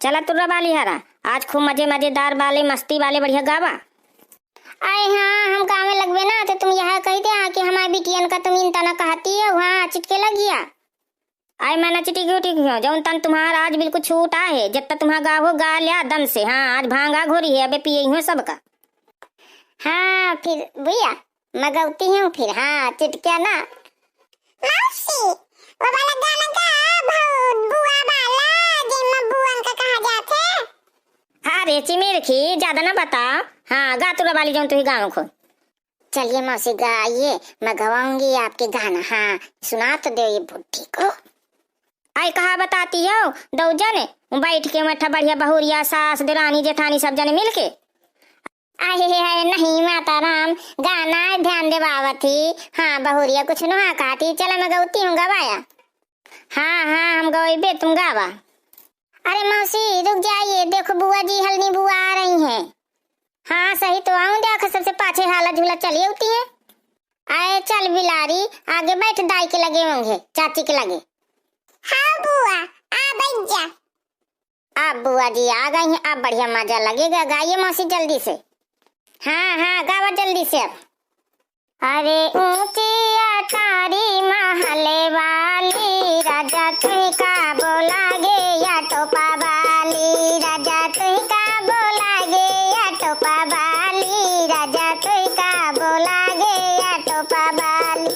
चला तुर्रा बाली हरा, आज खूब मजेदार वाले मस्ती वाले बढ़िया गावा। अरे हाँ, हम गाँव में लगवे ना तो तुम यह कही थे कि हमारी बिटियन का तुम इन तना कहती है वहाँ चिटके लग गया। आई मैं नचटी क्यों ठीक हूँ, जौन तन तुम्हारा आज बिल्कुल छूट आए, जब तक तुम्हारा गावो गा लिया दम से। हाँ आज भांगा घोरी है, अबे पिए हूँ सबका। हाँ फिर भैया मैं गौती हूँ फिर। हाँ चिटकिया ना मौसी, वो वाला गाना गा बहुत बुआ वाला जिसमें बुआन का कहा जाते। अरे चिमेर की ज्यादा ना बता। हाँ गा तुर्रा बाली जौन तुही गाँव खो। चलिए मौसी गाइए, मैं गवाऊंगी आपके गाना। हाँ सुना तो दो ये बुढ़ी को। आई कहा बताती हो, दो जने बैठ के मठा बढ़िया बहुरिया सास देरानी जेठानी सब जने मिल के। आहे नहीं माता राम, गाना ध्यान दे बाबा थी। हाँ बहुरिया कुछ नुहा कहती। चला मैं गौती हूँ, गवाया। हाँ हाँ हम गवेबे, तुम गावा। अरे मौसी रुक जाइए, देखो बुआ जी हल्दी बुआ आ रही हैं। हाँ सही तो आऊं, देखो सबसे पाछे हाला झूला चली होती है। आए चल बिलारी, आगे बैठ, दाई के लगे होंगे, चाची के लगे। हाँ बुआ आ बैठ जा। अब बुआ जी आ गई हैं, अब बढ़िया मजा लगेगा। गाइए मौसी जल्दी से। हाँ हाँ गावा जल्दी से अब। अरे ऊंची अटारी महले वाली, राजा तुही का बोलागे या टोपा वाली। राजा तुही का बोलागे या टोपा वाली। राजा तुही का बोलागे या टोपा वाली।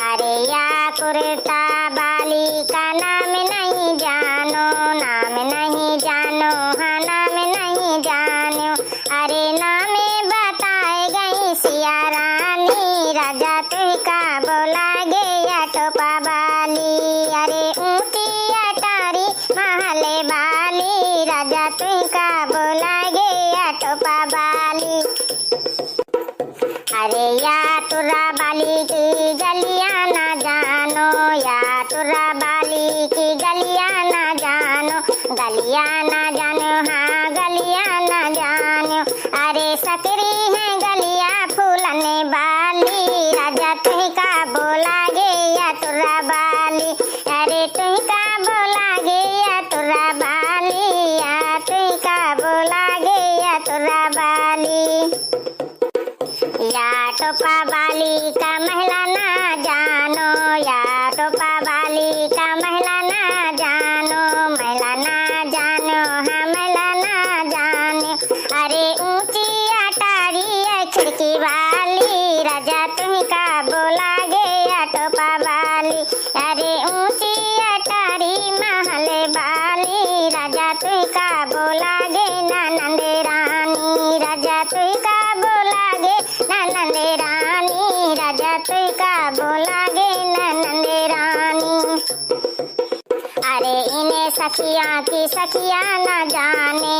अरे या कुर्ता बाली का नाम नहीं जानो, नाम नहीं जानो, हाँ नाम नहीं जानो। अरे नाम बताए गई सिया रानी, राजा तुही का बोलागे या टोपा बाली। अरे ऊंची अटारी महले बाली, राजा तुही का बोलागे या टोपा बाली। अरे या तुर्रा बाली की गलियां ना जानो, या तुर्रा बाली की गलियां ना जानो, गलियां ना जानो, हाँ गलियां ना जानो। अरे सकरी है गलियां फूलने वाली, राजा तुही का बोलागे या तुर्रा बाली। अरे तुही का बोलागे या तुर्रा बाली, या तुही का बोलागे या तुर्रा बाली। या टोपा बाली का महला ना जानो, या टोपा बाली का महला ना जानो, महला ना जानो, हाँ महला ना जानो। अरे ऊंची अटारी है खिड़की वाली, राजा तुही का बोलागे या टोपा बाली। अरे ऊंची अटारी महले वाली, राजा तुही का बोलागे ननद रानी। राजा तुही का बोलागे ननद रानी, राजा तुही का बोलागे ननद रानी। अरे इन्हें सखिया की सखिया न जाने,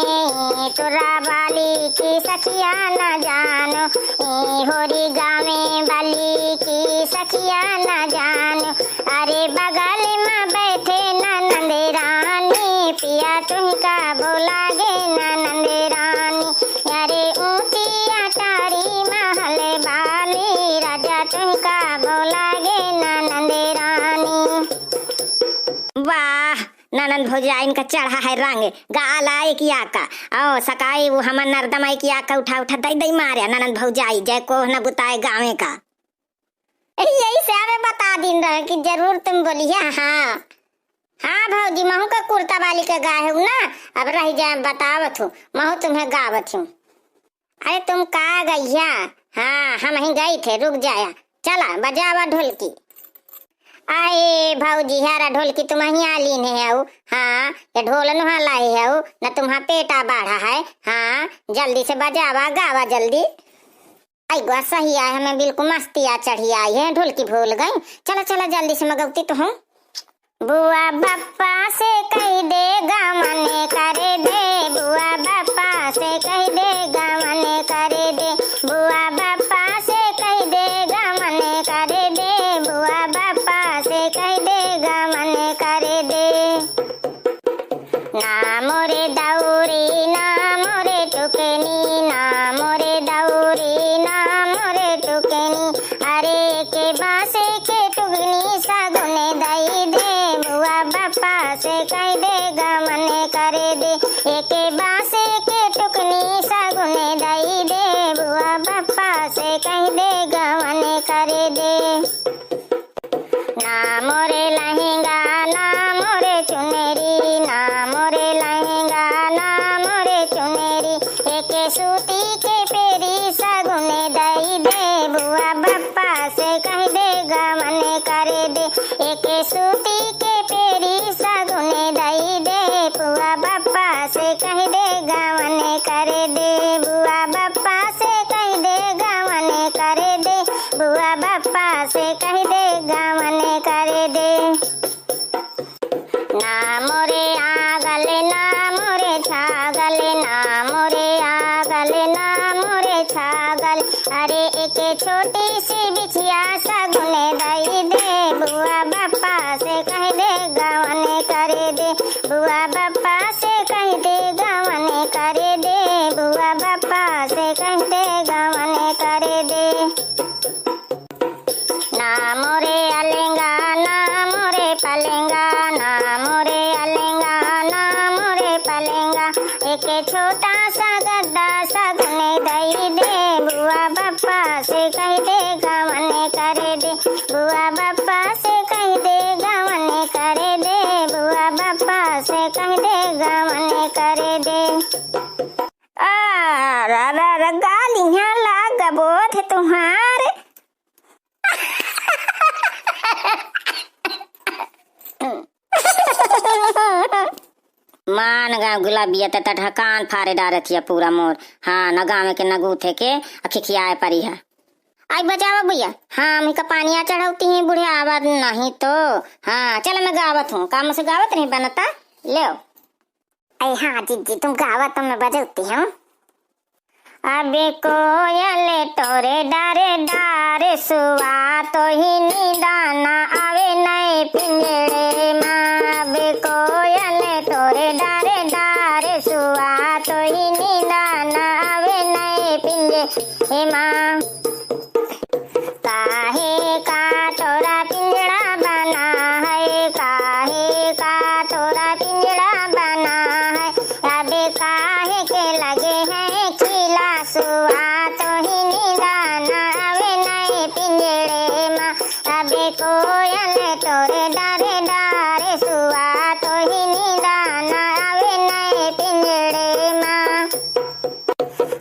तुर्रा बाली की सखिया न जानो, होरी गावे बाली की सखिया न जानो। अरे बगल में बैठे ननद रानी, पिया तुही का बोलागे ननद रानी। अरे ऊंची अटारी महले बाली, राजा तुही का बोलागे ननद रानी। वाह ननद भौजाई इनका चढ़ा है रंग, गाला एक का ओ सकाई वो हमर नरदमाई की आका उठा उठा दई दई मारे ननद भौजाई, जय को न बुताए गाँव का। यही से हमें बता दिन रहे कि जरूर तुम बोलिए। हाँ हाँ भौजी महू का कुर्ता वाली का गाय हूँ ना, अब रह जाए बतावत हूँ, महू तुम्हें गावत हूँ। अरे तुम कहाँ गईया? हाँ हम ही गई थे, रुक जाया। चला बजावा ढोलकी। आए भौजी हारा ढोलकी तुम ही आली नहीं है। हाँ ये ढोल नुहा लाई है न, तुम्हारा पेटा बाढ़ा है। हाँ जल्दी से बजावा, गावा जल्दी। आई गुआ सही आए, हमें बिल्कुल मस्ती आ चढ़ी आई है, ढोलकी भूल गई। चला चला जल्दी से मगवती तो हूँ। बुआ बप्पा से कह दे गमने करे दे, बुआ बप्पा से कह दे गमने करे दे, बुआ बप्पा से कह दे गमने करे दे, बुआ बप्पा से कह दे गमने करे दे। ना मोरे दौरी ना मोरे टुकनी, ना मोरे दौरी ना मोरे टुकनी। अरे के बासे के टुकनी सगुने दई दे, बुआ बप्पा से कह दे गमन करे दे, एक बासे के टुकनी सगुने दई दे, बुआ बप्पा से कह दे गमन करे दे। ना मोरे लहंगा ना मोरे चुनरी, ना मोरे लहंगा ना मोरे चुनरी, एक सूती के पेरी सगुने दई दे, बुआ बप्पा से कह दे गमन करे दे, एक सूती के पेरी सगुने दई दे, बुआ बप्पा से कह दे गमन करे दे, बुआ बप्पा से कह दे गमन करे दे, बुआ बप्पा से कह दे गमन करे दे। ना मोरे आगल ना मोरे छागल, ना मोरे आगल ना मोरे छागल, अरे एक छोटी सी बिछिया सगुने दई दे, बुआ बप्पा से कह दे गमन करे दे, बुआ बप्पा से कह दे गमन करे दे, बुआ बप्पा से कह दे गमन करे दे। ना मोरे अलेंगा ना मोरे पलेंगा, ना मोरे अलेंगा ना मोरे पलेंगा, एक छोटा सा गद्दा सगुने दई दे, बुआ बप्पा से कह दे गमन करे दे, बुआ बप्पा से कह दे गमन करे दे, बुआ बप्पा से कह दे गमन करे दे। गालियां लागबो थे तुम्हारे। मान गाँव गुलाबिया तथा ढकान फारे डारथिया पूरा मोर। हाँ न गाँव के न गूथे के खिखियाए परी है। आई बजावा भैया, हाँ मैं का पानिया चढ़ाती है बूढ़े आवाज नहीं तो। हाँ चलो मैं गावत हूँ, काम से गावत नहीं बनता ले। अरे हाँ जीजी तुम गावत तो मैं बजाती हूँ। अबे कोयल तोरे डारे डारे सुआ तो ही निदाना आवे नए पिंजरे माँ, अबे कोयल तोरे डारे डारे सुआ तो ही निदाना आवे नए पिंजरे माँ। काहे का तोरा पिंजरा बना है, काहे का तोरा पिंजरा बना है, अबे काहे के लगे हैं खिला सुआ तो ही निदाना आवे नए पिंजरे माँ, अबे कोयल तोरे डारे डारे सुआ तो ही निदाना आवे नए पिंजरे माँ।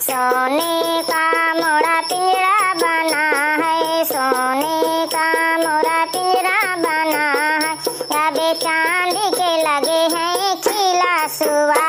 सोने का मोरा पिंजरा बना है, सोने का मोरा पिंजरा बना है, अबे चांदी के लगे हैं खिला सुआ